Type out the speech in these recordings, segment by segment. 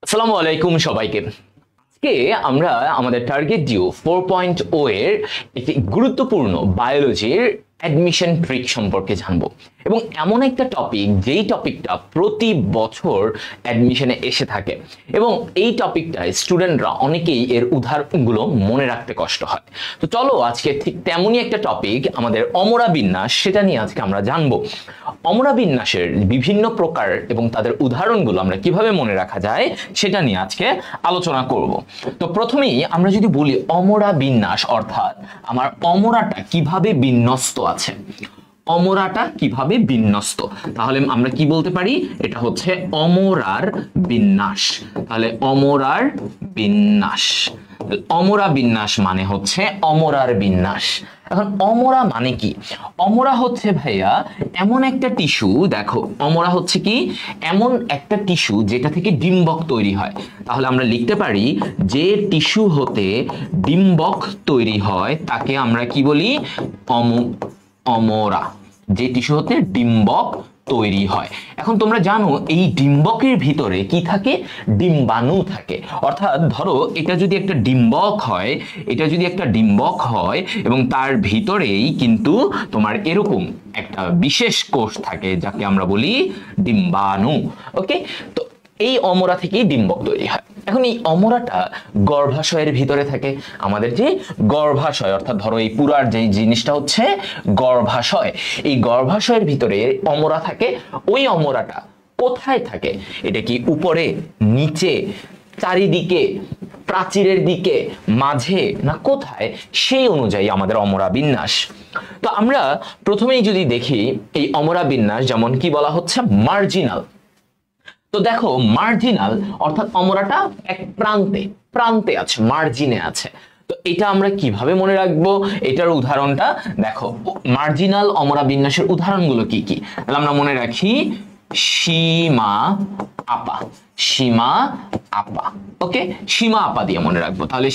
আসসালামু আলাইকুম সবাইকে। আজকে আমরা আমাদের টার্গেট ডিউ 4.0 এর একটি গুরুত্বপূর্ণ বায়োলজির অ্যাডমিশন ট্রিক সম্পর্কে জানবো এবং এমন একটা টপিক যেই টপিকটা প্রতি বছর অ্যাডমিশনে এসে থাকে এবং এই টপিকটায় স্টুডেন্টরা অনেকেই এর উদাহরণগুলো মনে রাখতে কষ্ট হয়। তো চলো আজকে ঠিক তেমনই একটা টপিক আমাদের অমরা বিন্যাস, সেটা নিয়ে আজকে আমরা জানবো। অমরা বিন্যাসের বিভিন্ন প্রকার এবং তাদের উদাহরণগুলো আমরা কিভাবে মনে রাখা যায় সেটা নিয়ে আজকে আলোচনা করব। তো প্রথমেই আমরা যদি বলি অমরা বিন্যাস, অর্থাৎ আমার অমরাটা কিভাবে বিন্যস্ত আছে, অমরাটা কিভাবে বিন্যস্ত, তাহলে আমরা কি বলতে পারি, এটা হচ্ছে অমরার বিন্যাস। তাহলে অমরার বিন্যাস, অমরা বিন্যাস মানে হচ্ছে অমরার বিন্যাস। এখন অমরা মানে কি? অমরা হচ্ছে ভাইয়া এমন একটা টিস্যু, দেখো অমরা হচ্ছে কি এমন একটা টিস্যু যেটা থেকে ডিম্বক তৈরি হয়। তাহলে আমরা লিখতে পারি যে টিস্যু হতে ডিম্বক তৈরি হয় তাকে আমরা কি বলি, অমরা। যে টিস্যু হতে ডিম্বক তৈরি হয়। এখন তোমরা জানো এই ডিম্বকের ভিতরে কি থাকে, ডিম্বাণু থাকে। অর্থাৎ ধরো এটা যদি একটা ডিম্বক হয়, এটা যদি একটা ডিম্বক হয় এবং তার ভিতরেই কিন্তু তোমার এরকম একটা বিশেষ কোষ থাকে যাকে আমরা বলি ডিম্বাণু। ওকে, তো এই অমরা থেকেই ডিম্বক তৈরি হয়। এখন এই অমরাটা গর্ভাশয়ের ভিতরে থাকে। আমাদের যে গর্ভাশয়, অর্থাৎ ধরো এই পুরার যে জিনিসটা হচ্ছে গর্ভাশয়, এই গর্ভাশয়ের ভিতরে অমরা থাকে। ওই অমরাটা কোথায় থাকে? এটা কি উপরে, নিচে, চারিদিকে, প্রাচীরের দিকে, মাঝে, না কোথায়? সেই অনুযায়ী আমাদের অমরা বিন্যাস। তো আমরা প্রথমেই যদি দেখি এই অমরা বিন্যাস যেমন কি বলা হচ্ছে, মার্জিনাল। তো দেখো মার্জিনাল অর্থাৎ অমরাটা এক প্রান্তে প্রান্তে আছে, মার্জিনে আছে। তো এটা আমরা কিভাবে মনে রাখবো? এটার উদাহরণটা দেখো, মার্জিনাল অমরা বিন্যাসের উদাহরণগুলো কি কি, তাহলে আমরা মনে রাখি সীমা আপা, সীমা আপা। ওকে, সীমা আপা দিয়ে মনে রাখবো। তাহলে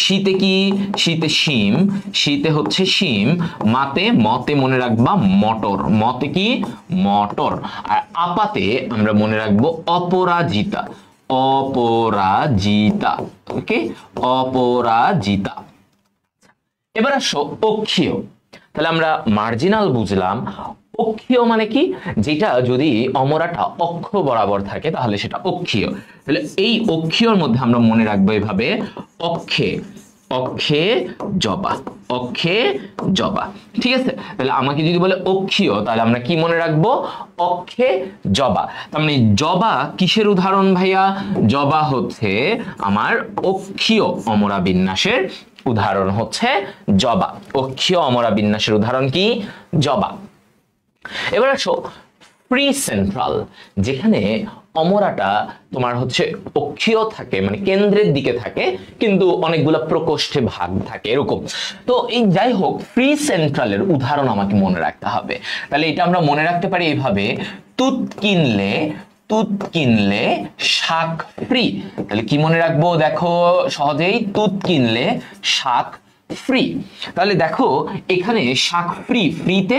শীতে কি, শীতে শিম, শীতে হচ্ছে শিম, মাতে মতে মনে রাখবা মটর, মতে কি মটর, আর আপাতে আমরা মনে রাখবো অপরাজিতা, অপরাজিতা। ওকে, অপরাজিতা। এবার আসো অক্ষীয়। তাহলে আমরা মার্জিনাল বুঝলাম, অক্ষীয় মানে কি, যেটা যদি অমরাটা অক্ষ বরাবর থাকে তাহলে সেটা অক্ষীয়। তাহলে এই অক্ষীয়র মধ্যে আমরা মনে রাখবো এভাবে, অক্ষে, অক্ষে জবা, অক্ষে জবা। ঠিক আছে, তাহলে আমাকে যদি বলে অক্ষীয় তাহলে আমরা কি মনে রাখবো, অক্ষে জবা। তার মানে জবা কিসের উদাহরণ ভাইয়া? জবা হচ্ছে আমার অক্ষীয় অমরা বিন্যাসের উদাহরণ, হচ্ছে জবা। অক্ষীয় অমরা বিন্যাসের উদাহরণ কি? জবা। এবার আসো ফ্রি সেন্ট্রাল, যেখানে অমরাটা তোমার হচ্ছে অক্ষীয় থাকে, মানে কেন্দ্রের দিকে থাকে কিন্তু অনেকগুলো প্রকোষ্ঠে ভাগ থাকে এরকম। তো এই যাই হোক, ফ্রি সেন্ট্রালের উদাহরণ আমাকে মনে রাখতে হবে। তাহলে এটা আমরা মনে রাখতে পারি এইভাবে, তুত কিনলে, তুত কিনলে শাক ফ্রি। তাহলে কি মনে রাখবো? দেখো সহজেই, তুত কিনলে শাক ফ্রি। তাহলে দেখো এখানে শাক ফ্রি, ফ্রিতে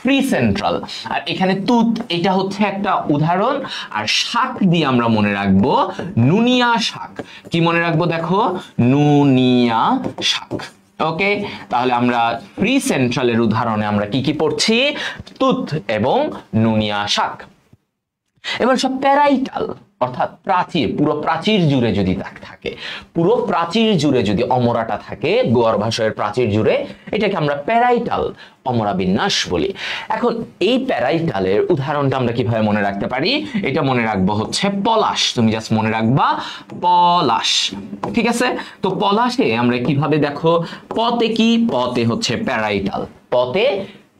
ফ্রি সেন্ট্রাল, আর এখানে তুত, এটা হচ্ছে একটা উদাহরণ। আর শাক দিয়ে আমরা মনে রাখবো নুনিয়া শাক। কি মনে রাখবো? দেখো নুনিয়া শাক। ওকে, তাহলে আমরা ফ্রি সেন্ট্রালের উদাহরণে আমরা কি কি পড়ছি? তুত এবং নুনিয়া শাক। এবার সব প্যারাইটাল, অর্থাৎ প্রাচীর, পুরো প্রাচীর জুড়ে যদি থাকে, পুরো প্রাচীর জুড়ে যদি অমরাটা থাকে, গর্ভাশয়ের প্রাচীর জুড়ে, এটাকে আমরা প্যারাইটাল অমরা বিন্যাস বলি। এখন এই প্যারাইটালের উদাহরণটা আমরা কিভাবে মনে রাখতে পারি? এটা মনে রাখবো হচ্ছে পলাশ। তুমি জাস্ট মনে রাখবা পলাশ। ঠিক আছে, তো পলাশে আমরা কিভাবে, দেখো পতে কি, পতে হচ্ছে প্যারাইটাল, পতে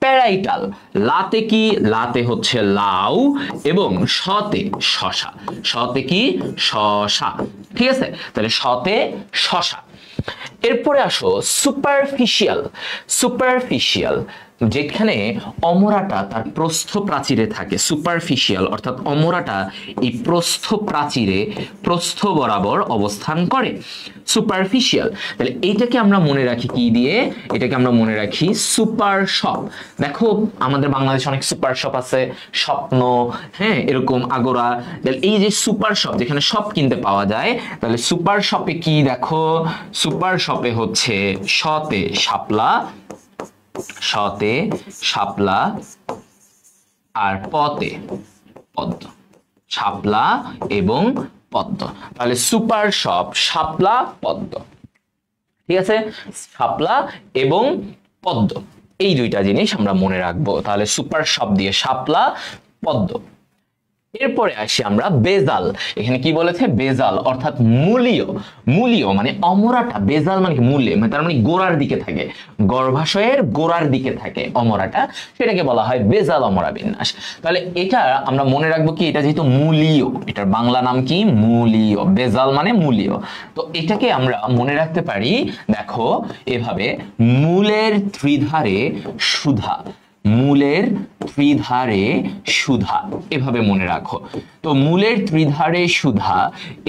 প্যারাইটাল। লাতে কি, লাতে হচ্ছে লাউ এবং শতে শশা, শতে কি শশা। ঠিক আছে, তাহলে শতে শশা। এরপরে আসো সুপারফিশিয়াল, সুপারফিশিয়াল যেখানে অমরাটা তার প্রস্থ প্রাচীরে থাকে, সুপারফিশিয়াল, অর্থাৎ অমরাটা এই প্রস্থ বরাবর অবস্থান করে, সুপারফিশিয়াল। তাহলে এইটাকে আমরা মনে রাখি কি দিয়ে? এটাকে আমরা মনে রাখি সুপার শপ। দেখো আমাদের বাংলাদেশে অনেক সুপার শপ আছে, স্বপ্ন, হ্যাঁ, এরকম আগোরা। তাহলে এই যে সুপার শপ, যেখানে সব কিনতে পাওয়া যায়, তাহলে সুপার শপে কি? দেখো সুপার শপে হচ্ছে শতে শাপলা আর পতে পদ্ম, শাপলা এবং পদ্ম। তাহলে সুপার শপ শাপলা পদ্ম, ঠিক আছে, শাপলা এবং পদ্ম, এই দুইটা জিনিস আমরা মনে রাখবো। তাহলে সুপার শপ দিয়ে শাপলা পদ্ম। এরপরে আসি আমরা বেজাল। এখানে কি বলেছে? বেজাল অর্থাৎ মূলীয় মানে অমরাটা, বেজাল মানে মূলে, মানে তার মানে গোড়ার দিকে থাকে, গর্ভাশয়ের গোড়ার দিকে থাকে অমরাটা, সেটাকে বলা হয় বেজাল অমরা বিন্যাস। তাহলে এটা আমরা মনে রাখবো কি? এটা যেহেতু মূলীয়, এটার বাংলা নাম কি? মূলীয়। বেজাল মানে মূলীয়। তো এটাকে আমরা মনে রাখতে পারি দেখো এভাবে, মূলের ত্রিধারে সুধা, মূলের ত্রিধারে সুধা, এভাবে মনে রাখো। তো মূলের ত্রিধারে সুধা,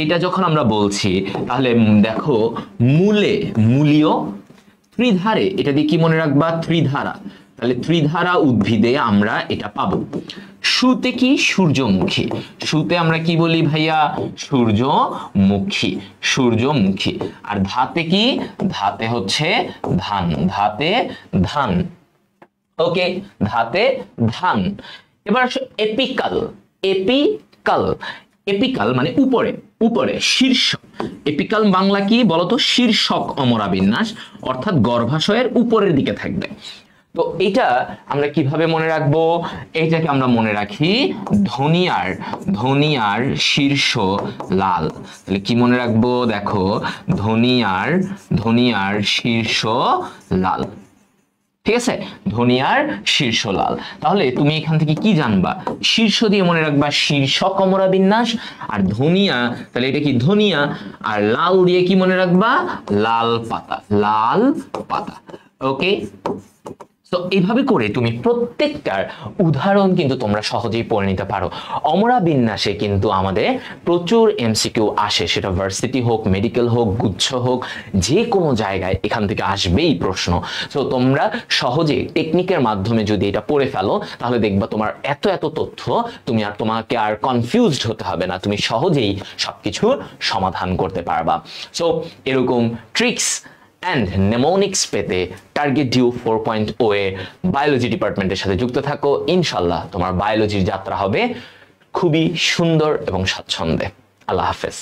এটা যখন আমরা বলছি তাহলে দেখো মূলীয়, ত্রিধারে, এটা দিয়ে কি মনে রাখবা? ত্রিধারা। তাহলে ত্রিধারা উদ্ভিদে আমরা এটা পাবো। সুতে কি? সূর্যমুখী। সুতে আমরা কি বলি ভাইয়া? সূর্যমুখী। আর ধাতে কি? ধাতে হচ্ছে ধান, ধান। ওকে, ধাতে ধান। এবার এপিকাল মানে উপরে শীর্ষ। এপিকাল বাংলা কি বলতো? শীর্ষক অমরা বিন্যাস, অর্থাৎ গর্ভাশয়ের উপরের দিকে থাকবে। তো এটা আমরা কিভাবে মনে রাখবো? এইটাকে আমরা মনে রাখি ধনিয়ার শীর্ষ লাল। তাহলে কি মনে রাখবো? দেখো ধনিয়ার শীর্ষ লাল, ঠিক আছে, ধনিয়ার শীর্ষ লাল। তাহলে তুমি এখান থেকে কি জানবা? শীর্ষ দিয়ে মনে রাখবা শীর্ষক অমরা বিন্যাস, আর ধনিয়া, তাহলে এটা কি? ধনিয়া। আর লাল দিয়ে কি মনে রাখবা? লাল পাতা। ওকে, তো এইভাবে করে তুমি প্রত্যেকটার উদাহরণ কিন্তু তোমরা সহজেই পড়ে নিতে পারো। অমরা বিন্যাসে কিন্তু আমাদের প্রচুর এমসিকিউ আসে, সেটা ভার্সিটি হোক, মেডিকেল হোক, গুচ্ছ হোক, যে কোনো জায়গায় এখান থেকে আসবেই প্রশ্ন। তো তোমরা সহজে টেকনিকের মাধ্যমে যদি এটা পড়ে ফেলো, তাহলে দেখবা তোমার এত তথ্য তোমাকে আর কনফিউজড হতে হবে না, তুমি সহজেই সবকিছুর সমাধান করতে পারবা। সো এরকম ট্রিক্স অ্যান্ড নেমোনিক্স পেতে টার্গেট ডিউ 4.0 এর বায়োলজি ডিপার্টমেন্টের সাথে যুক্ত থাকো। ইনশাল্লাহ তোমার বায়োলজির যাত্রা হবে খুবই সুন্দর এবং স্বাচ্ছন্দ্যে। আল্লাহ হাফেজ।